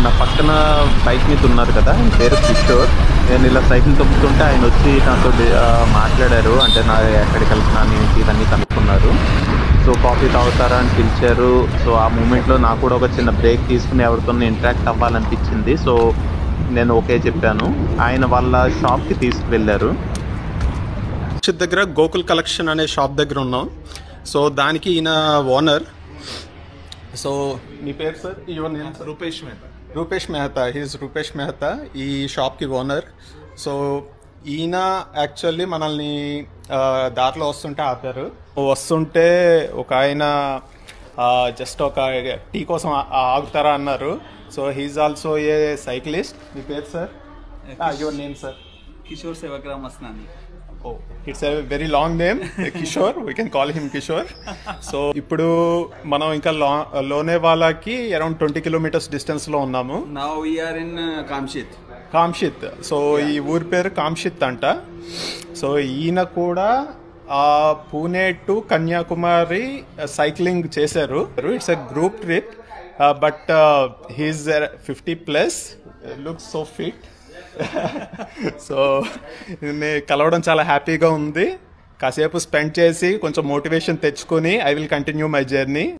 నా పక్కన బైక్ మీద ఉన్నారు కదా, ఆయన పేరు కిషోర్. నేను ఇలా సైకిల్ తొక్కుతుంటే ఆయన వచ్చి నాతో మాట్లాడారు. అంటే నా ఎక్కడికి వెళ్తున్నాను ఏంటి ఇవన్నీ కనుక్కున్నారు. సో కాఫీ తాగుతారా అని పిలిచారు. సో ఆ మూమెంట్లో నాకు కూడా ఒక చిన్న బ్రేక్ తీసుకుని ఎవరితో ఇంటరాక్ట్ అవ్వాలనిపించింది. సో నేను ఓకే చెప్పాను. ఆయన వాళ్ళ షాప్కి తీసుకువెళ్ళారు. దగ్గర గోకుల్ కలెక్షన్ అనే షాప్ దగ్గర ఉన్నాం. సో దానికి ఈయన ఓనర్. సో మీ పేరు sir? Your name? Rupesh Mehta. Rupesh Mehta. He's Rupesh Mehta, ఈ షాప్కి ఓనర్. సో ఈయన యాక్చువల్లీ మనల్ని దారిలో వస్తుంటే ఆపారు. వస్తుంటే ఒక ఆయన జస్ట్ ఒక టీ కోసం ఆగుతారా అన్నారు. So he's also a cyclist. మీ పేరు sir? Your name sir? Kishore Sevagram Asnani. It's a very long name, Kishore. We can call him Kishore. So ఇప్పుడు మనం ఇంకా లోనేవాలాకి అరౌండ్ 20 కిలోమీటర్స్ డిస్టెన్స్ లో ఉన్నాము. Now we are in Kamshet. Kamshet. So ఈ ఊరి పేరు కామ్షిత్ అంట. సో ఈయన కూడా పూణే టు కన్యాకుమారి సైక్లింగ్ చేశారు. It's a group trip, but he's 50+, looks so fit. So కలవడం చాలా హ్యాపీగా ఉంది. కాసేపు స్పెండ్ చేసి కొంచెం మోటివేషన్ తెచ్చుకొని I will continue my journey.